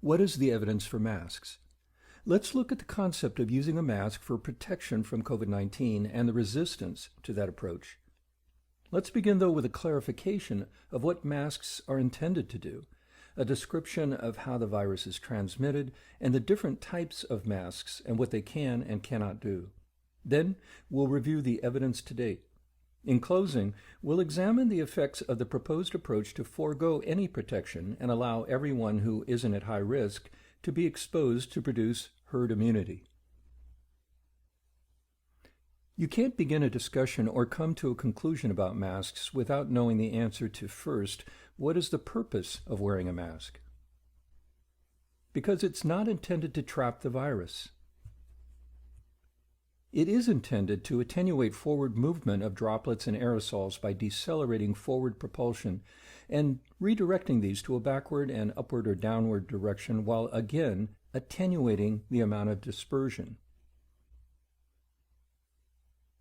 What is the evidence for masks? Let's look at the concept of using a mask for protection from COVID-19 and the resistance to that approach. Let's begin, though, with a clarification of what masks are intended to do, a description of how the virus is transmitted, and the different types of masks and what they can and cannot do. Then, we'll review the evidence to date. In closing, we'll examine the effects of the proposed approach to forego any protection and allow everyone who isn't at high risk to be exposed to produce herd immunity. You can't begin a discussion or come to a conclusion about masks without knowing the answer to first, what is the purpose of wearing a mask? Because it's not intended to trap the virus. It is intended to attenuate forward movement of droplets and aerosols by decelerating forward propulsion and redirecting these to a backward and upward or downward direction while again attenuating the amount of dispersion.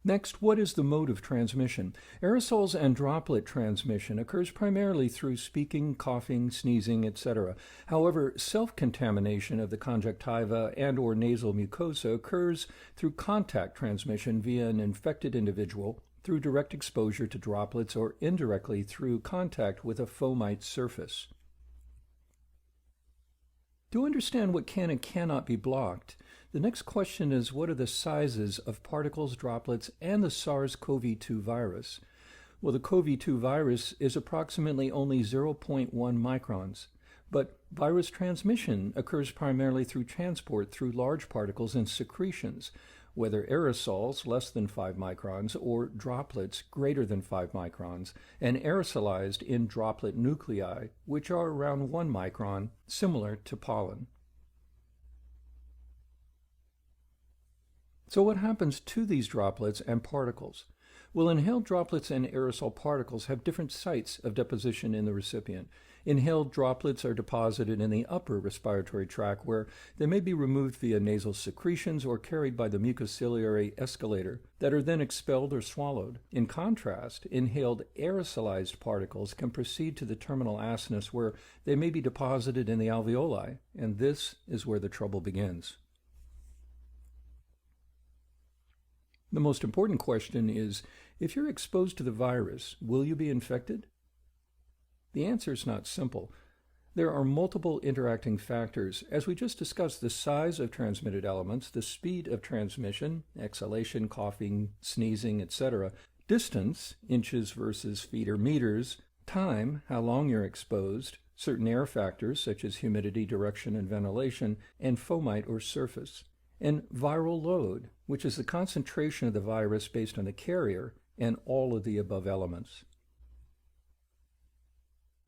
Next, what is the mode of transmission? Aerosols and droplet transmission occurs primarily through speaking, coughing, sneezing, etc. However, self-contamination of the conjunctiva and/or nasal mucosa occurs through contact transmission via an infected individual, through direct exposure to droplets, or indirectly through contact with a fomite surface. To understand what can and cannot be blocked, the next question is, what are the sizes of particles, droplets, and the SARS-CoV-2 virus? Well, the CoV-2 virus is approximately only 0.1 microns, but virus transmission occurs primarily through transport through large particles and secretions, whether aerosols less than 5 microns or droplets greater than 5 microns, and aerosolized in droplet nuclei, which are around 1 micron, similar to pollen. So what happens to these droplets and particles? Well, inhaled droplets and aerosol particles have different sites of deposition in the recipient. Inhaled droplets are deposited in the upper respiratory tract, where they may be removed via nasal secretions or carried by the mucociliary escalator that are then expelled or swallowed. In contrast, inhaled aerosolized particles can proceed to the terminal acinus, where they may be deposited in the alveoli, and this is where the trouble begins. The most important question is, if you're exposed to the virus, will you be infected? The answer is not simple. There are multiple interacting factors. As we just discussed, the size of transmitted elements, the speed of transmission, exhalation, coughing, sneezing, etc., distance, inches versus feet or meters, time, how long you're exposed, certain air factors such as humidity, direction, and ventilation, and fomite or surface, and viral load, which is the concentration of the virus based on the carrier, and all of the above elements.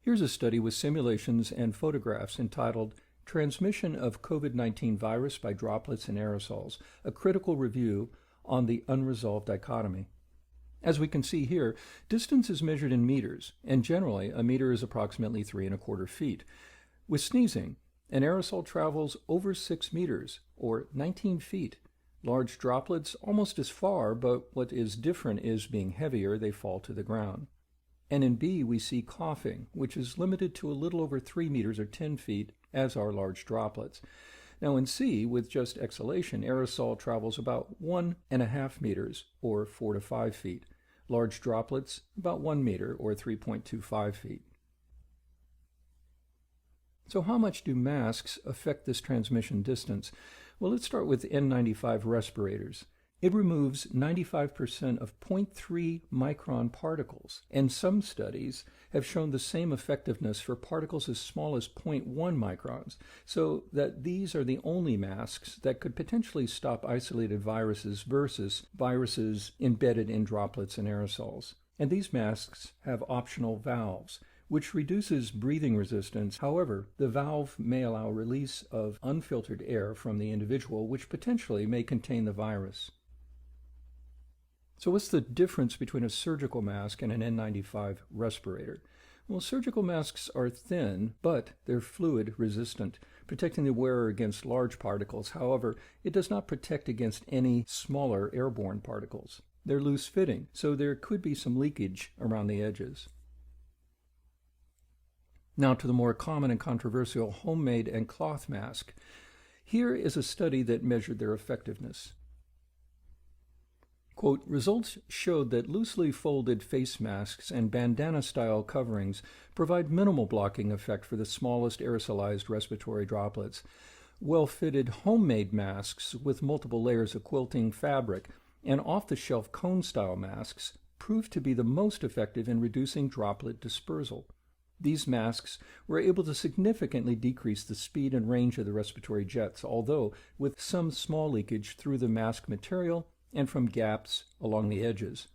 Here's a study with simulations and photographs entitled Transmission of COVID-19 Virus by Droplets and Aerosols, a critical review on the unresolved dichotomy. As we can see here, distance is measured in meters, and generally a meter is approximately 3¼ feet. With sneezing, an aerosol travels over 6 meters, or 19 feet. Large droplets almost as far, but what is different is, being heavier, they fall to the ground. And in B, we see coughing, which is limited to a little over 3 meters or 10 feet, as are large droplets. Now in C, with just exhalation, aerosol travels about 1½ meters, or 4 to 5 feet. Large droplets, about 1 meter, or 3.25 feet. So how much do masks affect this transmission distance? Well, let's start with N95 respirators. It removes 95% of 0.3 micron particles, and some studies have shown the same effectiveness for particles as small as 0.1 microns, so that these are the only masks that could potentially stop isolated viruses versus viruses embedded in droplets and aerosols. And these masks have optional valves, which reduces breathing resistance. However, the valve may allow release of unfiltered air from the individual, which potentially may contain the virus. So what's the difference between a surgical mask and an N95 respirator? Well, surgical masks are thin, but they're fluid resistant, protecting the wearer against large particles. However, it does not protect against any smaller airborne particles. They're loose-fitting, so there could be some leakage around the edges. Now to the more common and controversial homemade and cloth mask. Here is a study that measured their effectiveness. Quote, results showed that loosely folded face masks and bandana-style coverings provide minimal blocking effect for the smallest aerosolized respiratory droplets. Well-fitted homemade masks with multiple layers of quilting fabric and off-the-shelf cone-style masks proved to be the most effective in reducing droplet dispersal. These masks were able to significantly decrease the speed and range of the respiratory jets, although with some small leakage through the mask material and from gaps along the edges.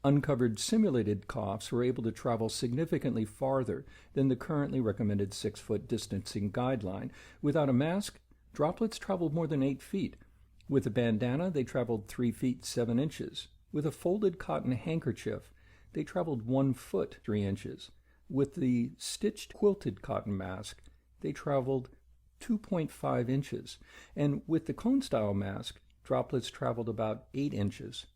Uncovered simulated coughs were able to travel significantly farther than the currently recommended 6-foot distancing guideline. Without a mask, droplets traveled more than 8 feet. With a bandana, they traveled 3 feet 7 inches. With a folded cotton handkerchief, they traveled 1 foot 3 inches. With the stitched quilted cotton mask, they traveled 2.5 inches. And with the cone-style mask, droplets traveled about 8 inches.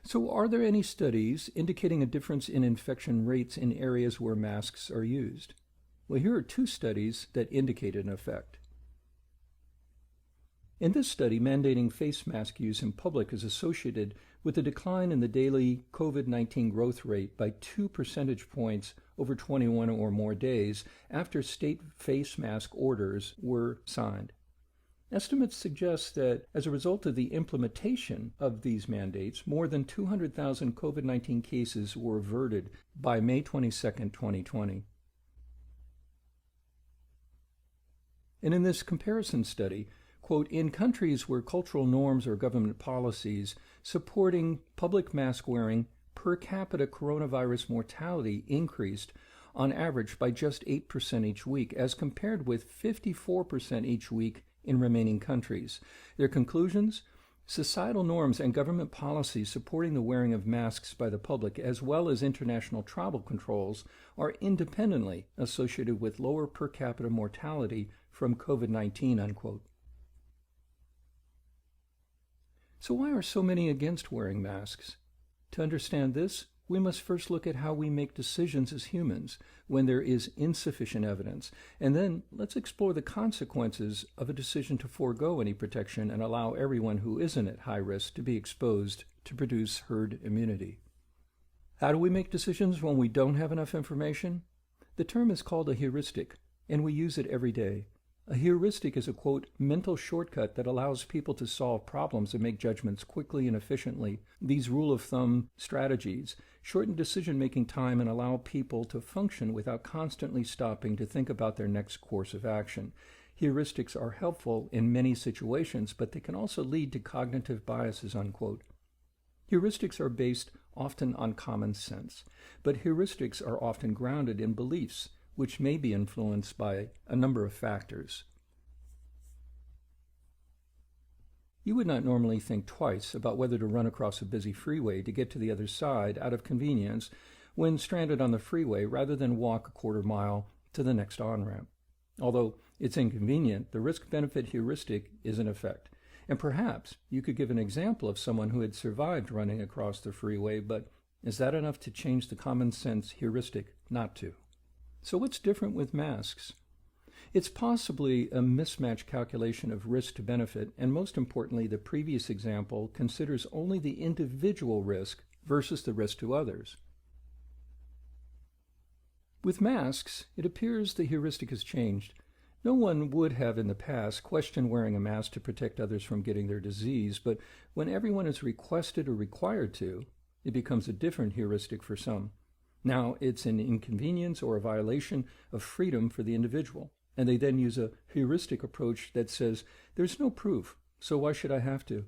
So are there any studies indicating a difference in infection rates in areas where masks are used? Well, here are 2 studies that indicate an effect. In this study, mandating face mask use in public is associated with a decline in the daily COVID-19 growth rate by 2 percentage points over 21 or more days after state face mask orders were signed. Estimates suggest that as a result of the implementation of these mandates, more than 200,000 COVID-19 cases were averted by May 22, 2020. And in this comparison study, quote, in countries where cultural norms or government policies supporting public mask wearing, per capita coronavirus mortality increased on average by just 8% each week, as compared with 54% each week in remaining countries. Their conclusions? Societal norms and government policies supporting the wearing of masks by the public, as well as international travel controls, are independently associated with lower per capita mortality from COVID-19, unquote. So why are so many against wearing masks? To understand this, we must first look at how we make decisions as humans when there is insufficient evidence, and then let's explore the consequences of a decision to forego any protection and allow everyone who isn't at high risk to be exposed to produce herd immunity. How do we make decisions when we don't have enough information? The term is called a heuristic, and we use it every day. A heuristic is a, quote, mental shortcut that allows people to solve problems and make judgments quickly and efficiently. These rule-of-thumb strategies shorten decision-making time and allow people to function without constantly stopping to think about their next course of action. Heuristics are helpful in many situations, but they can also lead to cognitive biases, unquote. Heuristics are based often on common sense, but heuristics are often grounded in beliefs, which may be influenced by a number of factors. You would not normally think twice about whether to run across a busy freeway to get to the other side out of convenience when stranded on the freeway rather than walk a quarter mile to the next on-ramp. Although it's inconvenient, the risk-benefit heuristic is in effect. And perhaps you could give an example of someone who had survived running across the freeway, but is that enough to change the common sense heuristic not to? So what's different with masks? It's possibly a mismatch calculation of risk to benefit, and most importantly, the previous example considers only the individual risk versus the risk to others. With masks, it appears the heuristic has changed. No one would have in the past questioned wearing a mask to protect others from getting their disease, but when everyone is requested or required to, it becomes a different heuristic for some. Now it's an inconvenience or a violation of freedom for the individual, and they then use a heuristic approach that says, there's no proof, so why should I have to?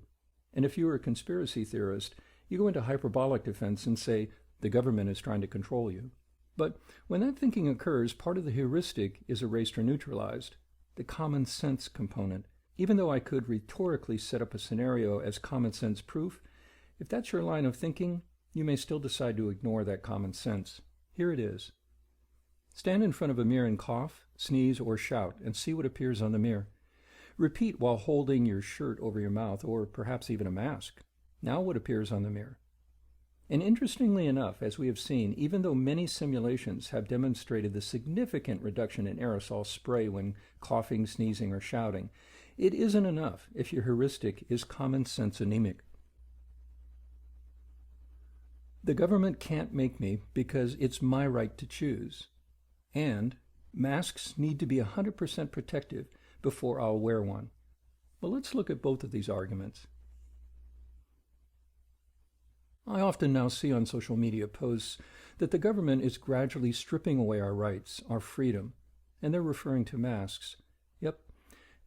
And if you're a conspiracy theorist, you go into hyperbolic defense and say, the government is trying to control you. But when that thinking occurs, part of the heuristic is erased or neutralized, the common sense component. Even though I could rhetorically set up a scenario as common sense proof, if that's your line of thinking, you may still decide to ignore that common sense. Here it is. Stand in front of a mirror and cough, sneeze, or shout, and see what appears on the mirror. Repeat while holding your shirt over your mouth, or perhaps even a mask. Now what appears on the mirror? And interestingly enough, as we have seen, even though many simulations have demonstrated the significant reduction in aerosol spray when coughing, sneezing, or shouting, it isn't enough if your heuristic is common sense anemic. The government can't make me because it's my right to choose. And masks need to be 100% protective before I'll wear one. Well, let's look at both of these arguments. I often now see on social media posts that the government is gradually stripping away our rights, our freedom, and they're referring to masks. Yep,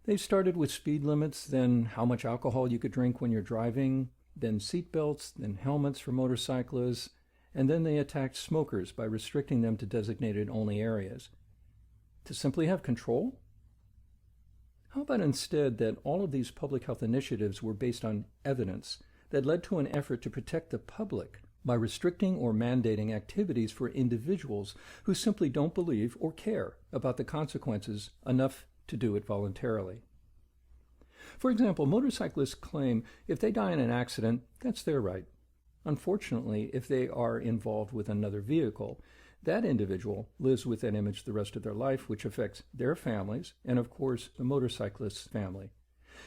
they've started with speed limits, then how much alcohol you could drink when you're driving, then seatbelts, then helmets for motorcyclists, and then they attacked smokers by restricting them to designated only areas. To simply have control? How about instead that all of these public health initiatives were based on evidence that led to an effort to protect the public by restricting or mandating activities for individuals who simply don't believe or care about the consequences enough to do it voluntarily? For example, motorcyclists claim if they die in an accident, that's their right. Unfortunately, if they are involved with another vehicle, that individual lives with that image the rest of their life, which affects their families and, of course, the motorcyclist's family.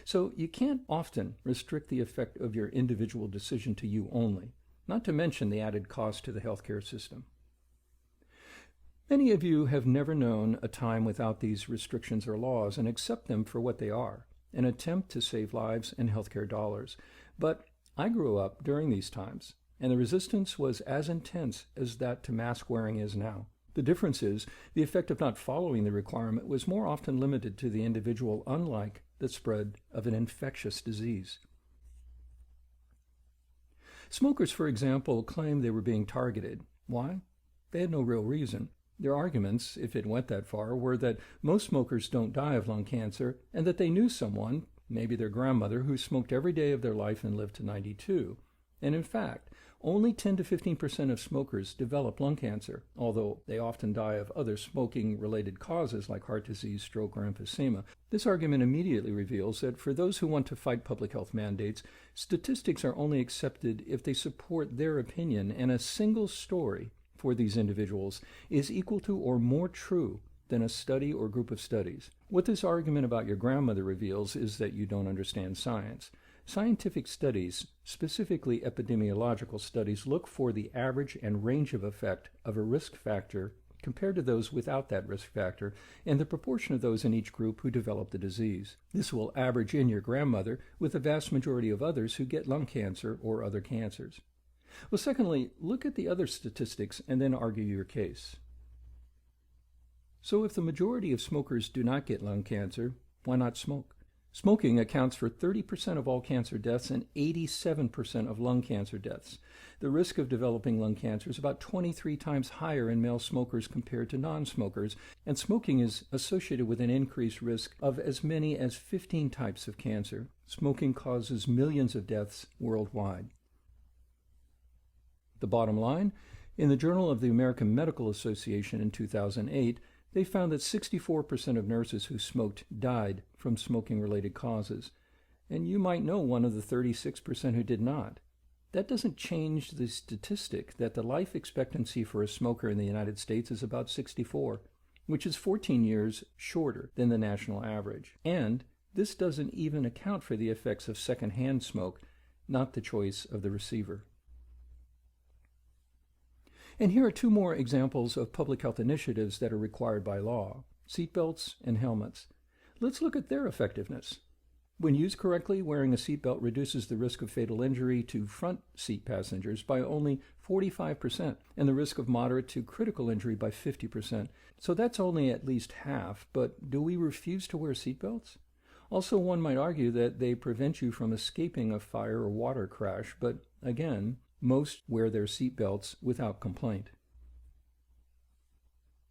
So you can't often restrict the effect of your individual decision to you only, not to mention the added cost to the healthcare system. Many of you have never known a time without these restrictions or laws and accept them for what they are, an attempt to save lives and healthcare dollars. But I grew up during these times, and the resistance was as intense as that to mask wearing is now. The difference is the effect of not following the requirement was more often limited to the individual, unlike the spread of an infectious disease. Smokers, for example, claimed they were being targeted. Why? They had no real reason. Their arguments, if it went that far, were that most smokers don't die of lung cancer and that they knew someone, maybe their grandmother, who smoked every day of their life and lived to 92. And in fact, only 10 to 15% of smokers develop lung cancer, although they often die of other smoking-related causes like heart disease, stroke, or emphysema. This argument immediately reveals that for those who want to fight public health mandates, statistics are only accepted if they support their opinion, and a single story for these individuals is equal to or more true than a study or group of studies. What this argument about your grandmother reveals is that you don't understand science. Scientific studies, specifically epidemiological studies, look for the average and range of effect of a risk factor compared to those without that risk factor and the proportion of those in each group who develop the disease. This will average in your grandmother with the vast majority of others who get lung cancer or other cancers. Well, secondly, look at the other statistics and then argue your case. So if the majority of smokers do not get lung cancer, why not smoke? Smoking accounts for 30% of all cancer deaths and 87% of lung cancer deaths. The risk of developing lung cancer is about 23 times higher in male smokers compared to non-smokers, and smoking is associated with an increased risk of as many as 15 types of cancer. Smoking causes millions of deaths worldwide. The bottom line, in the Journal of the American Medical Association in 2008, they found that 64% of nurses who smoked died from smoking-related causes. And you might know one of the 36% who did not. That doesn't change the statistic that the life expectancy for a smoker in the United States is about 64, which is 14 years shorter than the national average. And this doesn't even account for the effects of secondhand smoke, not the choice of the receiver. And here are two more examples of public health initiatives that are required by law: seatbelts and helmets. Let's look at their effectiveness. When used correctly, wearing a seatbelt reduces the risk of fatal injury to front seat passengers by only 45% and the risk of moderate to critical injury by 50%. So that's only at least half, but do we refuse to wear seatbelts? Also, one might argue that they prevent you from escaping a fire or water crash, but again, most wear their seatbelts without complaint.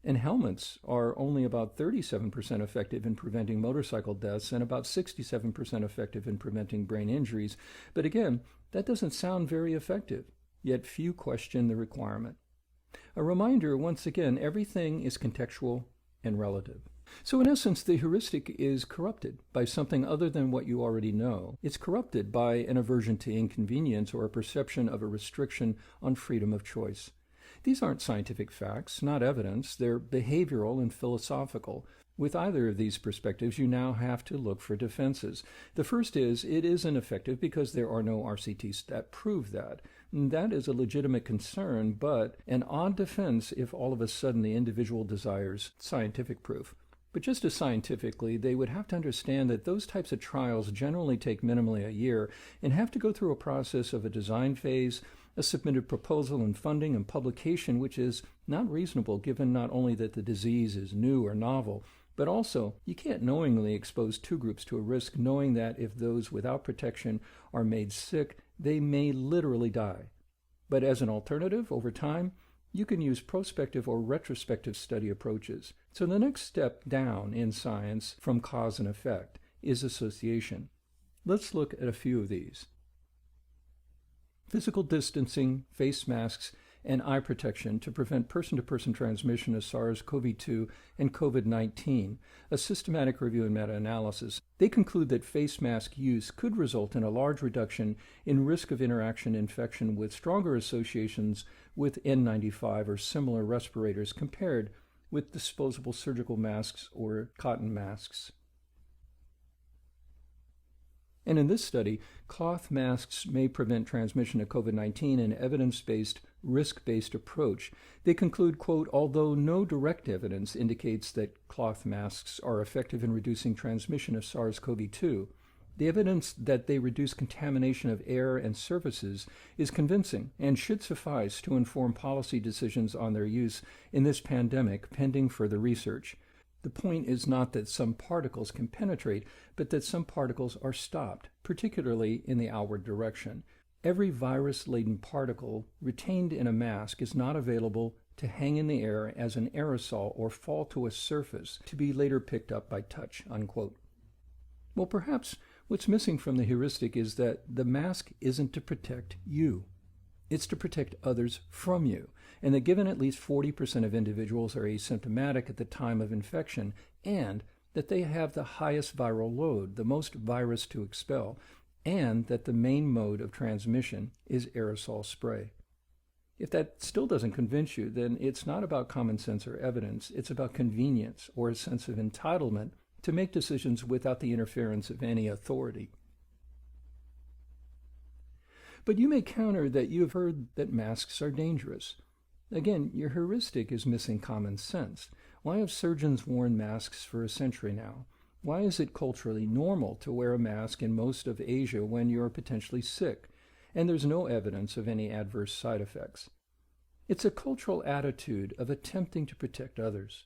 And helmets are only about 37% effective in preventing motorcycle deaths and about 67% effective in preventing brain injuries. But again, that doesn't sound very effective, yet few question the requirement. A reminder, once again, everything is contextual and relative. So, in essence, the heuristic is corrupted by something other than what you already know. It's corrupted by an aversion to inconvenience or a perception of a restriction on freedom of choice. These aren't scientific facts, not evidence. They're behavioral and philosophical. With either of these perspectives, you now have to look for defenses. The first is it is ineffective because there are no RCTs that prove that. And that is a legitimate concern, but an odd defense if all of a sudden the individual desires scientific proof. But just as scientifically, they would have to understand that those types of trials generally take minimally a year and have to go through a process of a design phase, a submitted proposal and funding and publication, which is not reasonable given not only that the disease is new or novel, but also you can't knowingly expose two groups to a risk knowing that if those without protection are made sick, they may literally die. But as an alternative, over time, you can use prospective or retrospective study approaches. So the next step down in science from cause and effect is association. Let's look at a few of these. Physical distancing, face masks, and eye protection to prevent person-to-person transmission of SARS-CoV-2 and COVID-19, a systematic review and meta-analysis. They conclude that face mask use could result in a large reduction in risk of interaction infection with stronger associations with N95 or similar respirators compared with disposable surgical masks or cotton masks. And in this study, cloth masks may prevent transmission of COVID-19 in evidence-based, risk-based approach. They conclude, quote, although no direct evidence indicates that cloth masks are effective in reducing transmission of SARS-CoV-2, the evidence that they reduce contamination of air and surfaces is convincing and should suffice to inform policy decisions on their use in this pandemic pending further research. The point is not that some particles can penetrate, but that some particles are stopped, particularly in the outward direction. Every virus-laden particle retained in a mask is not available to hang in the air as an aerosol or fall to a surface to be later picked up by touch, unquote. Well, perhaps what's missing from the heuristic is that the mask isn't to protect you. It's to protect others from you, and that given at least 40% of individuals are asymptomatic at the time of infection, and that they have the highest viral load, the most virus to expel, and that the main mode of transmission is aerosol spray. If that still doesn't convince you, then it's not about common sense or evidence, it's about convenience or a sense of entitlement to make decisions without the interference of any authority. But you may counter that you have heard that masks are dangerous. Again, your heuristic is missing common sense. Why have surgeons worn masks for a century now? Why is it culturally normal to wear a mask in most of Asia when you're potentially sick, and there's no evidence of any adverse side effects? It's a cultural attitude of attempting to protect others.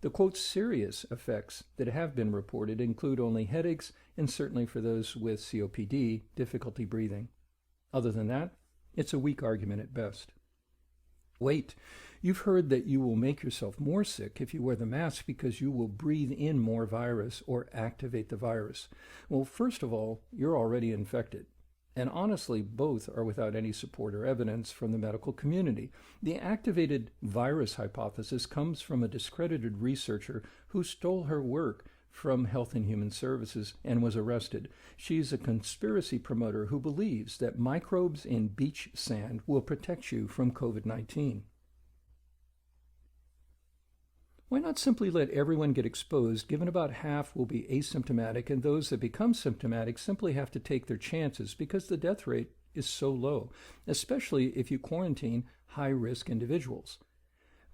The quote serious effects that have been reported include only headaches and certainly for those with COPD, difficulty breathing. Other than that, it's a weak argument at best. Wait, you've heard that you will make yourself more sick if you wear the mask because you will breathe in more virus or activate the virus. Well, first of all, you're already infected. And honestly, both are without any support or evidence from the medical community. The activated virus hypothesis comes from a discredited researcher who stole her work from Health and Human Services and was arrested. She's a conspiracy promoter who believes that microbes in beach sand will protect you from COVID-19. Why not simply let everyone get exposed, given about half will be asymptomatic, and those that become symptomatic simply have to take their chances because the death rate is so low, especially if you quarantine high-risk individuals.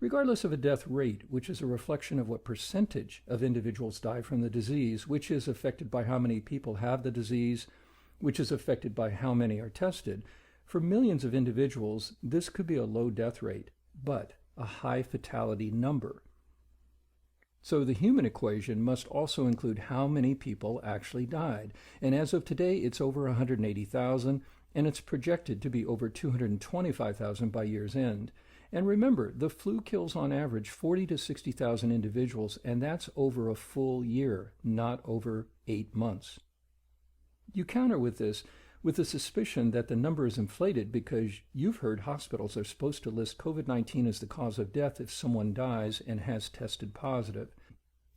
Regardless of a death rate, which is a reflection of what percentage of individuals die from the disease, which is affected by how many people have the disease, which is affected by how many are tested, for millions of individuals, this could be a low death rate, but a high fatality number. So the human equation must also include how many people actually died. And as of today, it's over 180,000, and it's projected to be over 225,000 by year's end. And remember, the flu kills on average 40 to 60,000 individuals, and that's over a full year, not over 8 months. You counter with this with the suspicion that the number is inflated because you've heard hospitals are supposed to list COVID-19 as the cause of death if someone dies and has tested positive.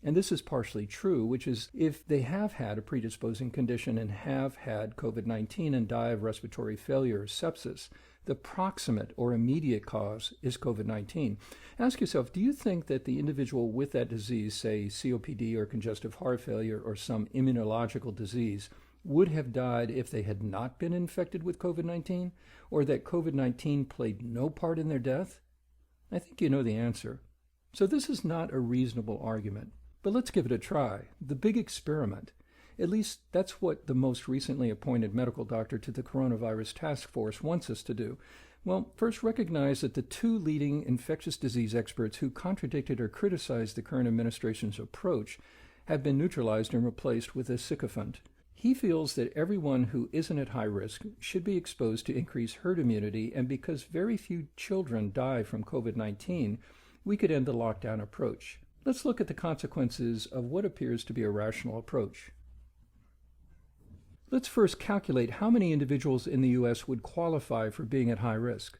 And this is partially true, which is if they have had a predisposing condition and have had COVID-19 and die of respiratory failure or sepsis, the proximate or immediate cause is COVID-19. Ask yourself, do you think that the individual with that disease, say COPD or congestive heart failure or some immunological disease, would have died if they had not been infected with COVID-19, or that COVID-19 played no part in their death? I think you know the answer. So this is not a reasonable argument. But let's give it a try. The big experiment. At least that's what the most recently appointed medical doctor to the coronavirus task force wants us to do. Well, first recognize that the two leading infectious disease experts who contradicted or criticized the current administration's approach have been neutralized and replaced with a sycophant. He feels that everyone who isn't at high risk should be exposed to increased herd immunity, and because very few children die from COVID-19, we could end the lockdown approach. Let's look at the consequences of what appears to be a rational approach. Let's first calculate how many individuals in the U.S. would qualify for being at high risk.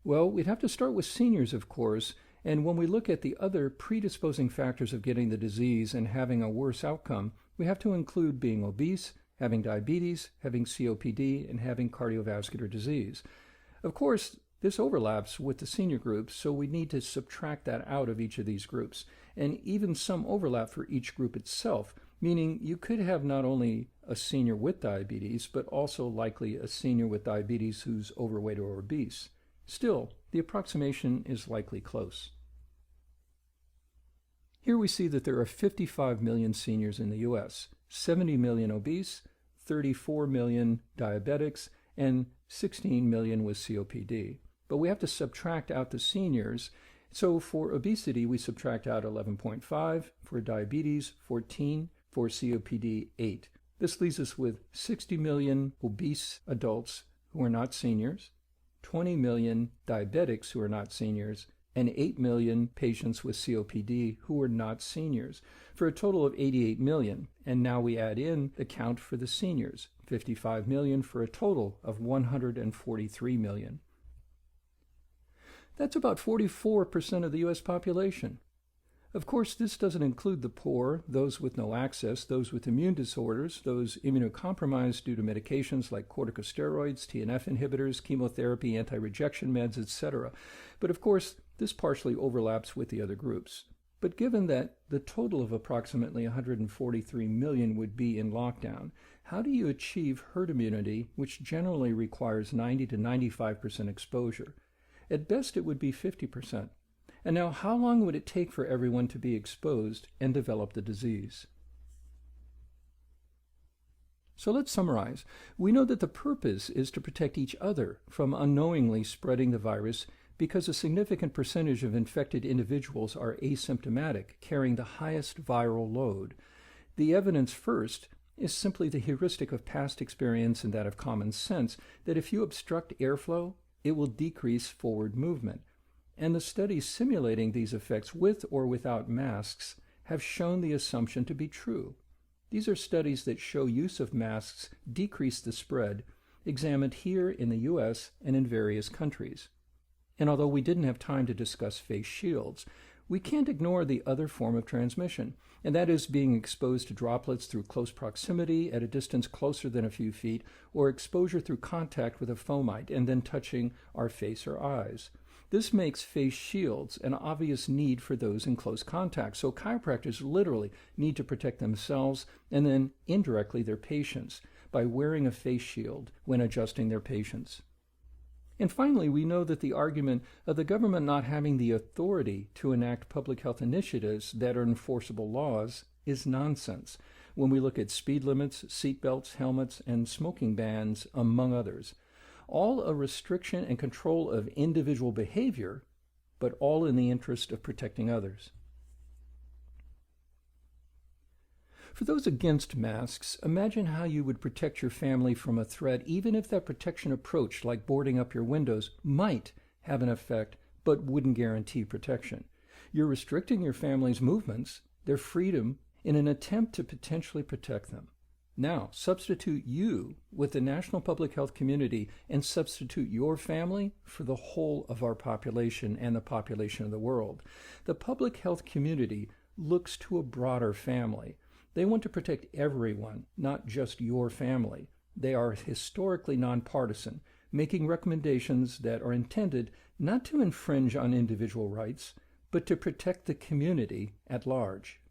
Well, we'd have to start with seniors, of course, and when we look at the other predisposing factors of getting the disease and having a worse outcome, we have to include being obese, having diabetes, having COPD, and having cardiovascular disease. Of course, this overlaps with the senior groups, so we need to subtract that out of each of these groups, and even some overlap for each group itself, meaning you could have not only a senior with diabetes, but also likely a senior with diabetes who's overweight or obese. Still, the approximation is likely close. Here we see that there are 55 million seniors in the U.S., 70 million obese, 34 million diabetics, and 16 million with COPD. But we have to subtract out the seniors. So for obesity, we subtract out 11.5, for diabetes, 14, for COPD, 8. This leaves us with 60 million obese adults who are not seniors, 20 million diabetics who are not seniors, and 8 million patients with COPD who are not seniors, for a total of 88 million. And now we add in the count for the seniors, 55 million, for a total of 143 million. That's about 44% of the U.S. population. Of course, this doesn't include the poor, those with no access, those with immune disorders, those immunocompromised due to medications like corticosteroids, TNF inhibitors, chemotherapy, anti-rejection meds, etc. But of course, this partially overlaps with the other groups. But given that the total of approximately 143 million would be in lockdown, how do you achieve herd immunity, which generally requires 90 to 95% exposure? At best, it would be 50%. And now, how long would it take for everyone to be exposed and develop the disease? So let's summarize. We know that the purpose is to protect each other from unknowingly spreading the virus because a significant percentage of infected individuals are asymptomatic, carrying the highest viral load. The evidence first is simply the heuristic of past experience and that of common sense that if you obstruct airflow, it will decrease forward movement. And the studies simulating these effects with or without masks have shown the assumption to be true. These are studies that show use of masks decrease the spread, examined here in the U.S. and in various countries. And although we didn't have time to discuss face shields, we can't ignore the other form of transmission, and that is being exposed to droplets through close proximity at a distance closer than a few feet, or exposure through contact with a fomite and then touching our face or eyes. This makes face shields an obvious need for those in close contact, so chiropractors literally need to protect themselves and then indirectly their patients by wearing a face shield when adjusting their patients. And finally, we know that the argument of the government not having the authority to enact public health initiatives that are enforceable laws is nonsense when we look at speed limits, seatbelts, helmets, and smoking bans, among others. All a restriction and control of individual behavior, but all in the interest of protecting others. For those against masks, imagine how you would protect your family from a threat, even if that protection approach, like boarding up your windows, might have an effect, but wouldn't guarantee protection. You're restricting your family's movements, their freedom, in an attempt to potentially protect them. Now, substitute you with the national public health community and substitute your family for the whole of our population and the population of the world. The public health community looks to a broader family. They want to protect everyone, not just your family. They are historically nonpartisan, making recommendations that are intended not to infringe on individual rights, but to protect the community at large.